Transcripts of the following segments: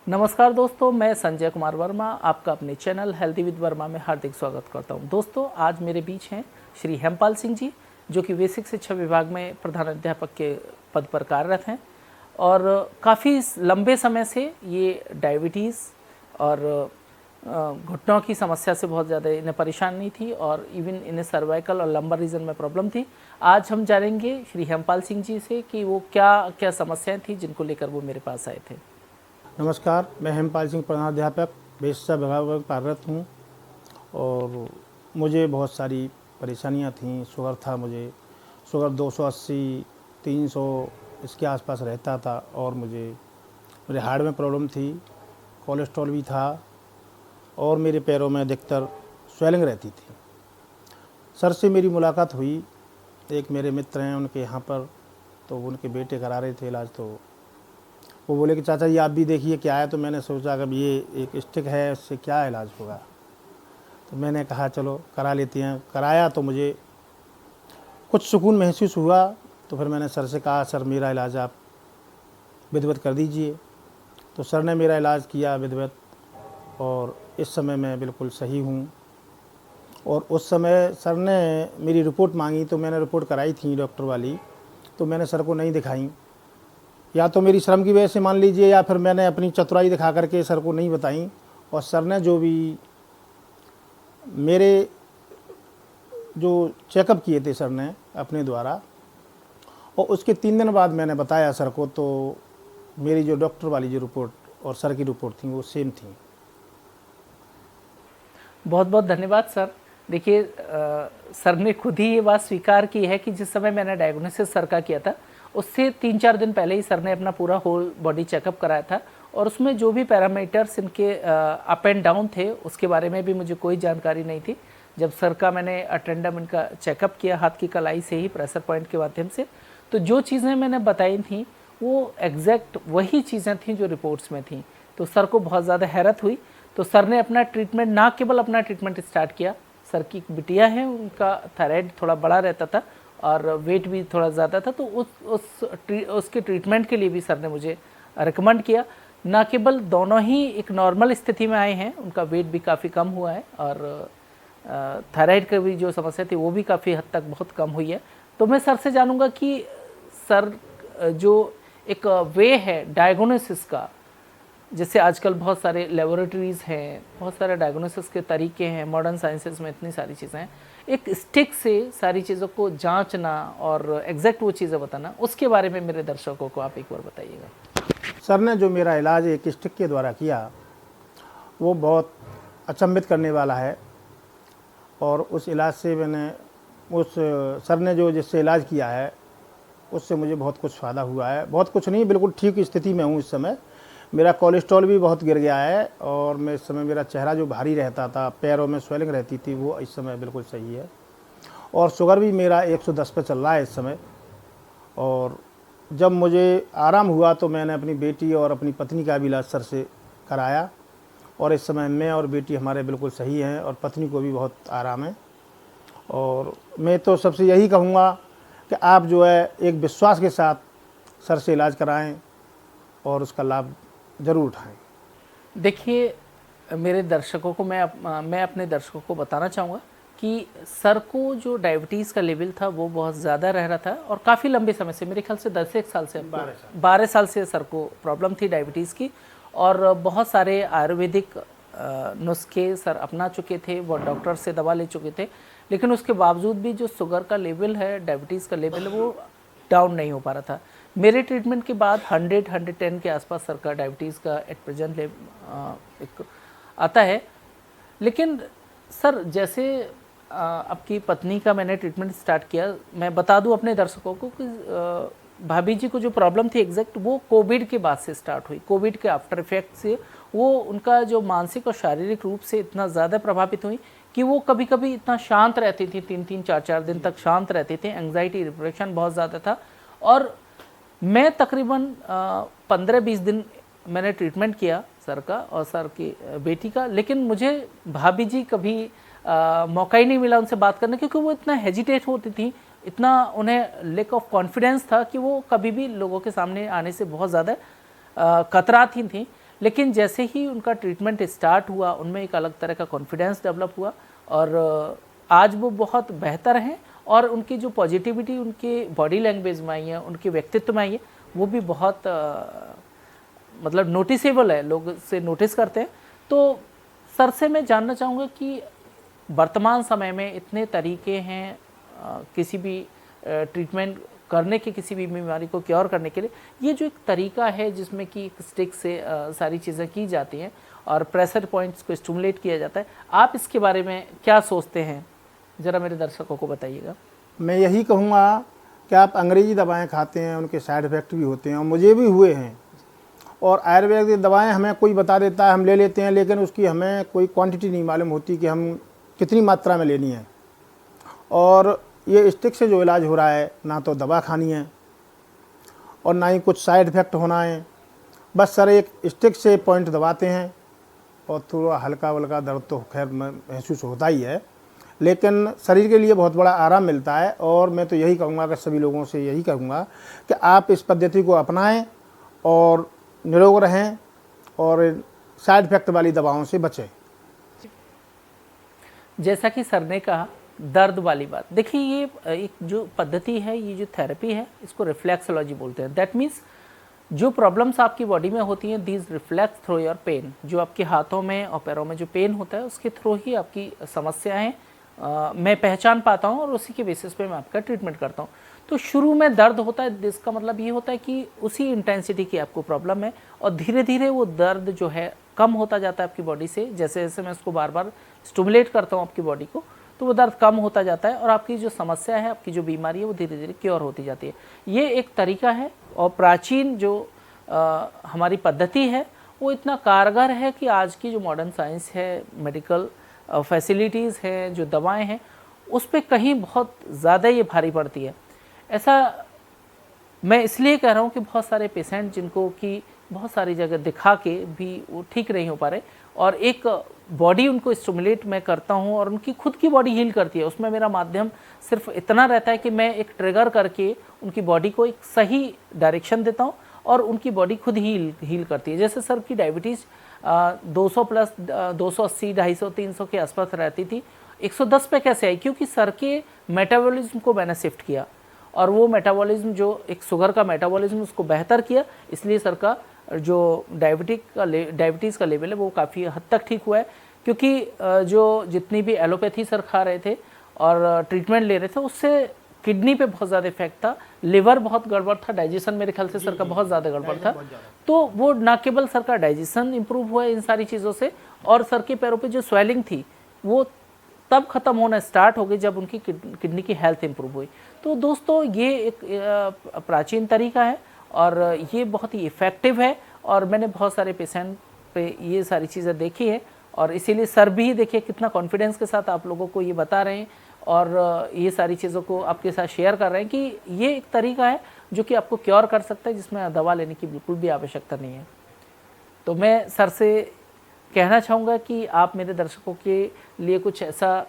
नमस्कार दोस्तों, मैं संजय कुमार वर्मा आपका अपने चैनल हेल्दी विद वर्मा में हार्दिक स्वागत करता हूं। दोस्तों, आज मेरे बीच हैं श्री हेमपाल सिंह जी, जो कि बेसिक शिक्षा विभाग में प्रधान अध्यापक के पद पर कार्यरत हैं और काफ़ी लंबे समय से ये डायबिटीज़ और घुटनों की समस्या से बहुत ज़्यादा इन्हें परेशानी थी और इवन इन्हें सर्वाइकल और लंबर रीजन में प्रॉब्लम थी। आज हम जानेंगे श्री हेमपाल सिंह जी से कि वो क्या क्या समस्याएं थी जिनको लेकर वो मेरे पास आए थे। नमस्कार, मैं हेमपाल सिंह प्रधानाध्यापक बेसिक शिक्षा विभाग में कार्यरत हूँ और मुझे बहुत सारी परेशानियाँ थीं। शुगर था, मुझे शुगर 280 300 इसके आसपास रहता था और मेरे हार्ट में प्रॉब्लम थी, कोलेस्ट्रॉल भी था और मेरे पैरों में अधिकतर स्वेलिंग रहती थी। सर से मेरी मुलाकात हुई, एक मेरे मित्र हैं उनके यहाँ पर, तो उनके बेटे करा रहे थे इलाज, तो वो बोले कि चाचा जी आप भी देखिए क्या है। तो मैंने सोचा कि ये एक स्टिक है, उससे क्या इलाज होगा। तो मैंने कहा चलो करा लेते हैं। कराया तो मुझे कुछ सुकून महसूस हुआ। तो फिर मैंने सर से कहा, सर मेरा इलाज आप विधिवत कर दीजिए। तो सर ने मेरा इलाज किया विधिवत और इस समय मैं बिल्कुल सही हूँ। और उस समय सर ने मेरी रिपोर्ट मांगी, तो मैंने रिपोर्ट कराई थी डॉक्टर वाली, तो मैंने सर को नहीं दिखाई। या तो मेरी श्रम की वजह से मान लीजिए, या फिर मैंने अपनी चतुराई दिखा करके सर को नहीं बताई। और सर ने जो भी मेरे जो चेकअप किए थे सर ने अपने द्वारा, और उसके 3 दिन बाद मैंने बताया सर को, तो मेरी जो डॉक्टर वाली जो रिपोर्ट और सर की रिपोर्ट थी वो सेम थी। बहुत बहुत धन्यवाद सर। देखिए, सर ने खुद ही ये बात स्वीकार की है कि जिस समय मैंने डायग्नोसिस सर का किया था उससे 3-4 दिन पहले ही सर ने अपना पूरा होल बॉडी चेकअप कराया था और उसमें जो भी पैरामीटर्स इनके अप एंड डाउन थे उसके बारे में भी मुझे कोई जानकारी नहीं थी। जब सर का मैंने अटेंडम इनका चेकअप किया हाथ की कलाई से ही प्रेशर पॉइंट के माध्यम से, तो जो चीज़ें मैंने बताई थी वो एग्जैक्ट वही चीज़ें थी जो रिपोर्ट्स में थी। तो सर को बहुत ज़्यादा हैरत हुई। तो सर ने अपना ट्रीटमेंट, ना केवल अपना ट्रीटमेंट स्टार्ट किया, सर की एक बिटिया है, उनका थायराइड थोड़ा बड़ा रहता था और वेट भी थोड़ा ज़्यादा था, तो उसके ट्रीटमेंट के लिए भी सर ने मुझे रिकमेंड किया। ना केवल दोनों ही एक नॉर्मल स्थिति में आए हैं, उनका वेट भी काफ़ी कम हुआ है और थायराइड की भी जो समस्या थी वो भी काफ़ी हद तक बहुत कम हुई है। तो मैं सर से जानूंगा कि सर जो एक वे है डायग्नोसिस का, जैसे आजकल बहुत सारे लेबोरेटरीज़ हैं, बहुत सारे डायग्नोसिस के तरीके हैं, मॉडर्न साइंसेस में इतनी सारी चीज़ें हैं, एक स्टिक से सारी चीज़ों को जांचना और एग्जैक्ट वो चीज़ें बताना, उसके बारे में मेरे दर्शकों को आप एक बार बताइएगा। सर ने जो मेरा इलाज एक स्टिक के द्वारा किया वो बहुत अचंभित करने वाला है। और उस इलाज से सर ने जो जिससे इलाज किया है उससे मुझे बहुत कुछ फ़ायदा हुआ है। बहुत कुछ नहीं, बिल्कुल ठीक स्थिति में हूँ इस समय। मेरा कोलेस्ट्रॉल भी बहुत गिर गया है और मैं इस समय मेरा चेहरा जो भारी रहता था, पैरों में स्वेलिंग रहती थी, वो इस समय बिल्कुल सही है। और शुगर भी मेरा 110 पे चल रहा है इस समय। और जब मुझे आराम हुआ तो मैंने अपनी बेटी और अपनी पत्नी का भी इलाज सर से कराया और इस समय मैं और बेटी हमारे बिल्कुल सही हैं और पत्नी को भी बहुत आराम है। और मैं तो सबसे यही कहूँगा कि आप जो है एक विश्वास के साथ सर से इलाज कराएं और उसका लाभ ज़रूर उठाएं। देखिए, मेरे दर्शकों को मैं अपने दर्शकों को बताना चाहूँगा कि सर को जो डायबिटीज़ का लेवल था वो बहुत ज़्यादा रह रहा था और काफ़ी लंबे समय से, मेरे ख्याल से 10 साल से 12 साल से सर को प्रॉब्लम थी डायबिटीज़ की। और बहुत सारे आयुर्वेदिक नुस्खे सर अपना चुके थे, वो डॉक्टर से दवा ले चुके थे, लेकिन उसके बावजूद भी जो शुगर का लेवल है, डायबिटीज़ का लेवल है, वो डाउन नहीं हो पा रहा था। मेरे ट्रीटमेंट के बाद 100-110 के आसपास सर का डायबिटीज़ का एट प्रेजेंट एक आता है। लेकिन सर, जैसे आपकी पत्नी का मैंने ट्रीटमेंट स्टार्ट किया, मैं बता दूं अपने दर्शकों को कि भाभी जी को जो प्रॉब्लम थी एग्जैक्ट वो कोविड के बाद से स्टार्ट हुई। कोविड के आफ्टर इफेक्ट से वो उनका जो मानसिक और शारीरिक रूप से इतना ज़्यादा प्रभावित हुई कि वो कभी कभी इतना शांत रहती थी, 3-3 4-4 दिन तक शांत रहते थे। एंग्जाइटी, डिप्रेशन बहुत ज़्यादा था। और मैं तकरीबन 15-20 दिन मैंने ट्रीटमेंट किया सर का और सर की बेटी का, लेकिन मुझे भाभी जी कभी मौका ही नहीं मिला उनसे बात करने, क्योंकि वो इतना हेजिटेट होती थी, इतना उन्हें लैक ऑफ कॉन्फिडेंस था कि वो कभी भी लोगों के सामने आने से बहुत ज़्यादा कतराती थी। लेकिन जैसे ही उनका ट्रीटमेंट स्टार्ट हुआ उनमें एक अलग तरह का कॉन्फिडेंस डेवलप हुआ और आज वो बहुत बेहतर हैं और उनकी जो पॉजिटिविटी उनके बॉडी लैंग्वेज में आई है, उनके व्यक्तित्व में आई है, वो भी बहुत मतलब नोटिसेबल है, लोग से नोटिस करते हैं। तो सर से मैं जानना चाहूँगा कि वर्तमान समय में इतने तरीके हैं किसी भी ट्रीटमेंट करने के, किसी भी बीमारी को क्योर करने के लिए, ये जो एक तरीका है जिसमें कि एक स्टिक से सारी चीज़ें की जाती हैं और प्रेशर पॉइंट्स को स्टिमुलेट किया जाता है, आप इसके बारे में क्या सोचते हैं, ज़रा मेरे दर्शकों को बताइएगा। मैं यही कहूँगा कि आप अंग्रेजी दवाएं खाते हैं, उनके साइड इफ़ेक्ट भी होते हैं और मुझे भी हुए हैं। और आयुर्वेदिक दवाएं हमें कोई बता देता है, हम ले लेते हैं, लेकिन उसकी हमें कोई क्वांटिटी नहीं मालूम होती कि हम कितनी मात्रा में लेनी है। और ये स्टिक से जो इलाज हो रहा है, ना तो दवा खानी है और ना ही कुछ साइड इफ़ेक्ट होना है। बस सर एक स्टिक से पॉइंट दबाते हैं और थोड़ा हल्का वल्का दर्द तो खैर महसूस होता ही है, लेकिन शरीर के लिए बहुत बड़ा आराम मिलता है। और मैं तो यही कहूँगा कि सभी लोगों से यही कहूँगा कि आप इस पद्धति को अपनाएं और निरोग रहें और साइड इफ़ेक्ट वाली दवाओं से बचें। जैसा कि सर ने कहा दर्द वाली बात, देखिए ये एक जो पद्धति है, ये जो थेरेपी है, इसको रिफ्लेक्सोलॉजी बोलते हैं। दैट मीन्स जो प्रॉब्लम्स आपकी बॉडी में होती हैं, these reflex through your pain, जो आपके हाथों में और पैरों में जो पेन होता है उसके थ्रू ही आपकी समस्याएं मैं पहचान पाता हूं और उसी के बेसिस पे मैं आपका ट्रीटमेंट करता हूं। तो शुरू में दर्द होता है, जिसका मतलब ये होता है कि उसी इंटेंसिटी की आपको प्रॉब्लम है और धीरे धीरे वो दर्द जो है कम होता जाता है आपकी बॉडी से। जैसे जैसे मैं उसको बार बार स्टिमुलेट करता हूँ आपकी बॉडी को, तो वो दर्द कम होता जाता है और आपकी जो समस्या है, आपकी जो बीमारी है, वो धीरे धीरे क्योर होती जाती है। ये एक तरीका है और प्राचीन जो हमारी पद्धति है वो इतना कारगर है कि आज की जो मॉडर्न साइंस है, मेडिकल फैसिलिटीज़ हैं, जो दवाएं हैं, उस पर कहीं बहुत ज़्यादा ये भारी पड़ती है। ऐसा मैं इसलिए कह रहा हूँ कि बहुत सारे पेशेंट जिनको कि बहुत सारी जगह दिखा के भी वो ठीक नहीं हो पा रहे और एक बॉडी उनको स्टिमुलेट मैं करता हूँ और उनकी खुद की बॉडी हील करती है। उसमें मेरा माध्यम सिर्फ इतना रहता है कि मैं एक ट्रिगर करके उनकी बॉडी को एक सही डायरेक्शन देता हूँ और उनकी बॉडी खुद हील करती है। जैसे सर की डायबिटीज़ 200 प्लस 280, 250, 300 के आसपास रहती थी, 110 पे कैसे आई? क्योंकि सर के मेटाबॉलिज्म को मैंने शिफ्ट किया और वो मेटाबॉलिज्म जो एक शुगर का मेटाबॉलिज्म उसको बेहतर किया, इसलिए सर का जो डायबिटीज़ का लेवल है वो काफ़ी हद तक ठीक हुआ है। क्योंकि जो जितनी भी एलोपैथी सर खा रहे थे और ट्रीटमेंट ले रहे थे, उससे किडनी पे बहुत ज़्यादा इफेक्ट था, लिवर बहुत गड़बड़ था, डाइजेशन मेरे ख्याल से सर का बहुत ज़्यादा गड़बड़ था। तो वो ना केवल सर का डाइजेशन इंप्रूव हुआ इन सारी चीज़ों से, और सर के पैरों पे जो स्वेलिंग थी वो तब ख़त्म होना स्टार्ट हो गई जब उनकी किडनी की हेल्थ इंप्रूव हुई। तो दोस्तों ये एक प्राचीन तरीका है और ये बहुत ही इफ़ेक्टिव है और मैंने बहुत सारे पेशेंट पे ये सारी चीज़ें देखी है और इसीलिए सर भी देखिए कितना कॉन्फिडेंस के साथ आप लोगों को ये बता रहे हैं और ये सारी चीज़ों को आपके साथ शेयर कर रहे हैं कि ये एक तरीका है जो कि आपको क्योर कर सकता है, जिसमें दवा लेने की बिल्कुल भी आवश्यकता नहीं है। तो मैं सर से कहना चाहूँगा कि आप मेरे दर्शकों के लिए कुछ ऐसा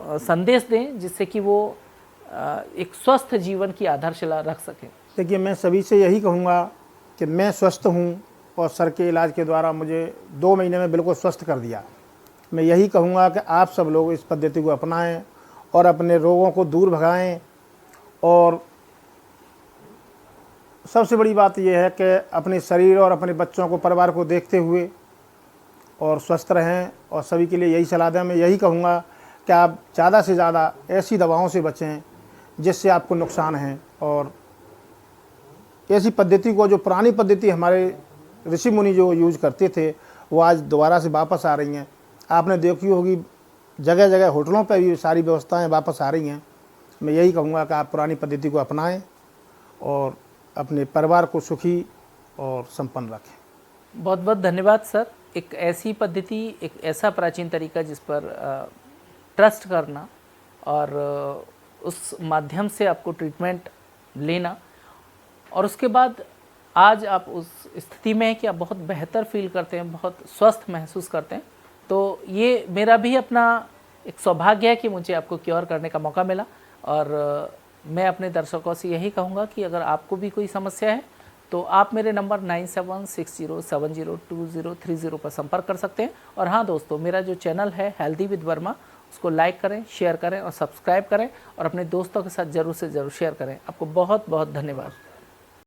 संदेश दें जिससे कि वो एक स्वस्थ जीवन की आधारशिला रख सकें। देखिए, मैं सभी से यही कहूँगा कि मैं स्वस्थ हूँ और सर के इलाज के द्वारा मुझे 2 महीने में बिल्कुल स्वस्थ कर दिया। मैं यही कहूँगा कि आप सब लोग इस पद्धति को अपनाएं और अपने रोगों को दूर भगाएं। और सबसे बड़ी बात यह है कि अपने शरीर और अपने बच्चों को, परिवार को देखते हुए और स्वस्थ रहें। और सभी के लिए यही सलाह दें, मैं यही कहूँगा कि आप ज़्यादा से ज़्यादा ऐसी दवाओं से बचें जिससे आपको नुकसान है। और ऐसी पद्धति को, जो पुरानी पद्धति हमारे ऋषि मुनि जो यूज करते थे, वो आज दोबारा से वापस आ रही हैं। आपने देखी होगी जगह जगह होटलों पर भी सारी व्यवस्थाएं वापस आ रही हैं। मैं यही कहूँगा कि आप पुरानी पद्धति को अपनाएं और अपने परिवार को सुखी और संपन्न रखें। बहुत बहुत धन्यवाद सर। एक ऐसी पद्धति, एक ऐसा प्राचीन तरीका जिस पर ट्रस्ट करना और उस माध्यम से आपको ट्रीटमेंट लेना और उसके बाद आज आप उस स्थिति में हैं कि आप बहुत बेहतर फील करते हैं, बहुत स्वस्थ महसूस करते हैं। तो ये मेरा भी अपना एक सौभाग्य है कि मुझे आपको क्योर करने का मौका मिला। और मैं अपने दर्शकों से यही कहूँगा कि अगर आपको भी कोई समस्या है तो आप मेरे नंबर 9760702030 पर संपर्क कर सकते हैं। और हाँ दोस्तों, मेरा जो चैनल है हेल्दी विद वर्मा, उसको लाइक करें, शेयर करें और सब्सक्राइब करें और अपने दोस्तों के साथ ज़रूर से ज़रूर शेयर करें। आपको बहुत बहुत धन्यवाद।